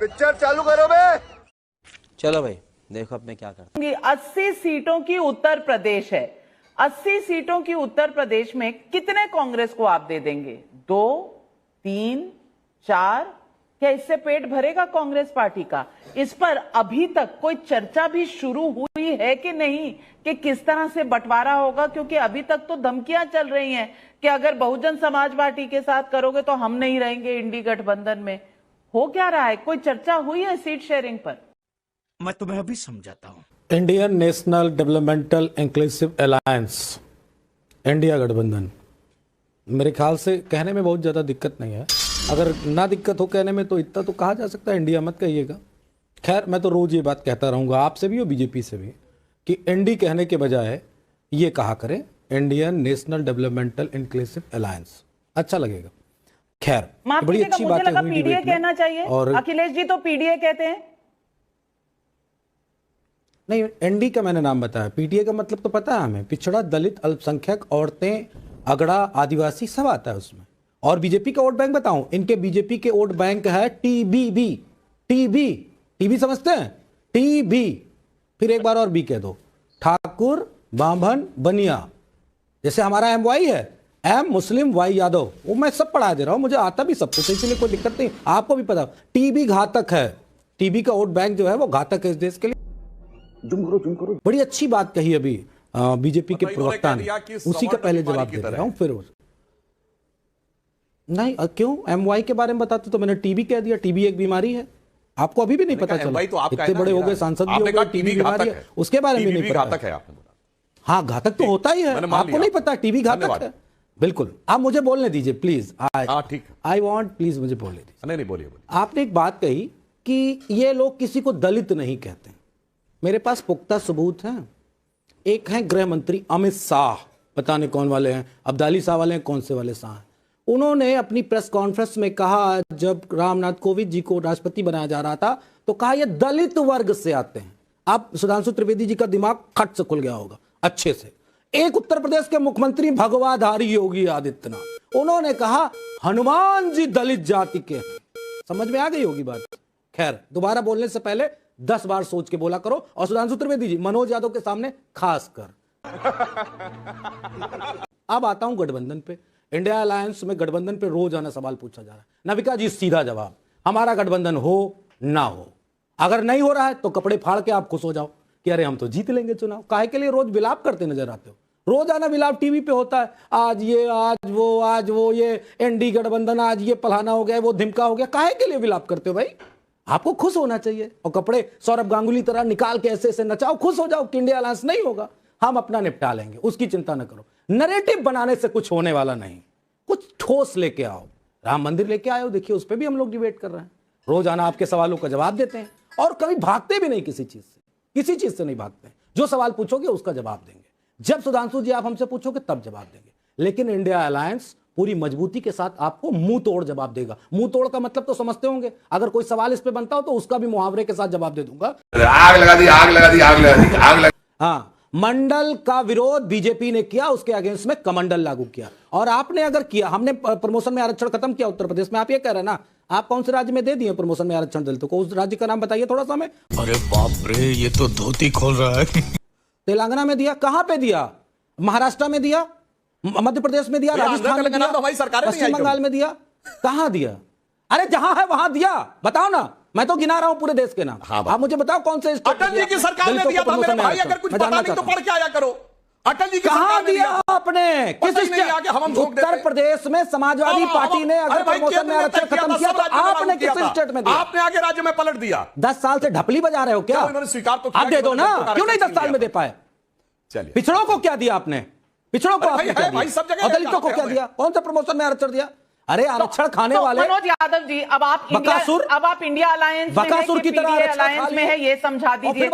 Picture चालू करो बे। चलो भाई देखो अब मैं क्या करता हूं। 80 सीटों की उत्तर प्रदेश है। 80 सीटों की उत्तर प्रदेश में कितने कांग्रेस को आप दे देंगे? 2, 3, 4? क्या इससे पेट भरेगा कांग्रेस पार्टी का? इस पर अभी तक कोई चर्चा भी शुरू हुई है कि नहीं कि किस तरह से बंटवारा होगा? क्योंकि अभी तक तो धमकियां चल रही हैं कि अगर बहुजन समाज पार्टी के साथ करोगे तो हम नहीं रहेंगे इंडी गठबंधन में। हो क्या रहा है? कोई चर्चा हुई है सीट शेयरिंग पर? मैं तुम्हें अभी समझाता हूँ। Indian national developmental inclusive alliance, India गठबंधन, मेरे ख्याल से कहने में बहुत ज़्यादा दिक्कत नहीं है। अगर ना दिक्कत हो कहने में तो इतना तो कहा जा सकता है, इंडिया मत कहिएगा। खैर मैं तो रोज़ ये बात कहता रहूँगा, आपसे भी और बीजेपी से भी, कि एनडी कहने के बजाय ये कहा करें Indian national developmental inclusive alliance, अच्छा लगेगा। खैर बड़ी अच्छी बात है। पीडीए कहना चाहिए और अखिलेश जी तो पीडीए कहते हैं। नहीं, एनडी का मैंने नाम बताया, पीटीए का मतलब तो पता है हमें, पिछड़ा, दलित, अल्पसंख्यक, औरतें, अगड़ा, आदिवासी सब आता है उसमें। और बीजेपी का वोट बैंक बताऊं, इनके बीजेपी के वोट बैंक है टीबीबी। टीबी समझते हैं? टीबी, फिर एक बार और बी कह दो, ठाकुर, बाभन, बनिया। जैसे हमारा एम वाई है, एम मुस्लिम, वाई यादव, वो मैं सब पढ़ा दे रहा हूं, मुझे आता भी सब कुछ, इसलिए कोई दिक्कत नहीं, आपको भी पता। टीबी घातक है, टीबी का वोट बैंक जो है वो घातक है इस देश के लिए। जुम करो। बड़ी अच्छी बात कही अभी बीजेपी के प्रवक्ता ने, उसी का पहले जवाब दे रहा हूं। फिर नहीं क्यों एमवाई के बारे में बताते तो मैंने टीबी कह दिया। टीबी एक बीमारी है, आपको अभी भी नहीं पता चला? इतने बड़े हो गए, सांसद भी हो गए, टीबी बीमारी है उसके बारे में नहीं पता। हाँ घातक तो होता ही है, आपको नहीं पता टीबी घातक है? बिल्कुल, आप मुझे बोलने दीजिए प्लीज। आई वॉन्ट, प्लीज मुझे बोलने दीजिए। नहीं बोलिए। आपने एक बात कही कि ये लोग किसी को दलित नहीं कहते। मेरे पास पुख्ता सबूत हैं। एक हैं गृह मंत्री अमित शाह, पता नहीं कौन वाले हैं, अब्दाली शाह वाले हैं, कौन से वाले शाह हैं। उन्होंने अपनी प्रेस कॉन्फ्रेंस में कहा, जब रामनाथ कोविंद जी को राष्ट्रपति बनाया जा रहा था, तो कहा ये दलित वर्ग से आते हैं। अब सुधांशु त्रिवेदी जी का दिमाग खट से खुल गया होगा अच्छे से। एक उत्तर प्रदेश के मुख्यमंत्री भगवाधारी योगी आदित्यनाथ, उन्होंने कहा हनुमान जी दलित जाति के हैं। समझ में आ गई होगी बात? खैर दोबारा बोलने से पहले 10 बार सोच के बोला करो। और सुधांशु त्रिवेदी जी मनोज यादव के सामने खास कर। अब आता हूं गठबंधन पे। इंडिया अलायंस में गठबंधन पे रोजाना सवाल पूछा जा रहा है। नविका जी सीधा जवाब, हमारा गठबंधन हो ना हो, अगर नहीं हो रहा है तो कपड़े फाड़ के आप खुश हो जाओ कि अरे हम तो जीत लेंगे चुनाव। काहे के लिए रोज विलाप करते नजर आते हो? रोजाना विलाप टीवी पे होता है, आज ये आज वो ये एनडी गठबंधन, आज ये फलाना हो गया, वो धिमका हो गया। काहे के लिए विलाप करते हो भाई? आपको खुश होना चाहिए और कपड़े सौरभ गांगुली तरह निकाल के ऐसे नचाओ, खुश हो जाओ कि इंडिया अलायंस नहीं होगा, हम अपना निपटा लेंगे, उसकी चिंता न करो। नैरेटिव बनाने से कुछ होने वाला नहीं, कुछ ठोस लेके आओ। राम मंदिर लेके आए हो, देखिए उस पर भी हम लोग डिबेट कर रहे हैं। रोजाना आपके सवालों का जवाब देते हैं और कभी भागते भी नहीं किसी चीज से नहीं भागते। जो सवाल पूछोगे उसका जवाब देंगे। जब सुधांशु जी आप हमसे पूछोगे तब जवाब देंगे। लेकिन इंडिया अलायंस पूरी मजबूती के साथ आपको मुंह तोड़ जवाब देगा। मुंह तोड़ का मतलब तो समझते होंगे, अगर कोई सवाल इस पे बनता हो तो उसका भी मुहावरे के साथ जवाब दे दूंगा। आग लगा दी। हाँ, मंडल का विरोध बीजेपी ने किया, उसके अगेंस्ट में कमंडल लागू किया। और आपने अगर किया, हमने प्रमोशन में आरक्षण खत्म किया उत्तर प्रदेश में, आप ये कह रहे हैं ना, आप कौन से राज्य में दे दिए प्रमोशन में आरक्षण दलितों को? उस राज्य का नाम बताइए थोड़ा सा हमें। अरे बाप रे, ये तो धोती खोल रहा है। तेलंगाना में दिया, कहां पे दिया? महाराष्ट्र में दिया, मध्य प्रदेश में दिया, राजस्थान में दिया, पश्चिम बंगाल में दिया, कहां दिया? अरे जहां है वहां दिया, बताओ ना। मैं तो गिना रहा हूं पूरे देश के नाम। आप मुझे बताओ कौन से अटल जी की सरकार ने दिया था मेरे भाई, अगर कुछ पता नहीं तो पढ़ के आया करो। अटल जी की कहां दिया आपने? किस स्टेट? उत्तर प्रदेश में समाजवादी पार्टी ने अगर प्रमोशन में आरक्षण खत्म किया तो आपने किस स्टेट में दिया? आपने आगे राज्य में पलट दिया। 10 साल से ढपली बजा रहे हो क्या? उन्होंने स्वीकार तो किया, आप दे दो ना, क्यों नहीं 10 साल में दे पाए? चलिए, पिछड़ों को क्या दिया आपने? पिछड़ों को आपने क्या भाई, सब दिया? जगह और दलितों को क्या दिया? कौन सा प्रमोशन में आरक्षण दिया? अरे आरक्षण खाने वाले मनोज यादव जी, अब आप इंडिया अलायंस बकासुर की तरह अलायंस में है, ये समझा दीजिए।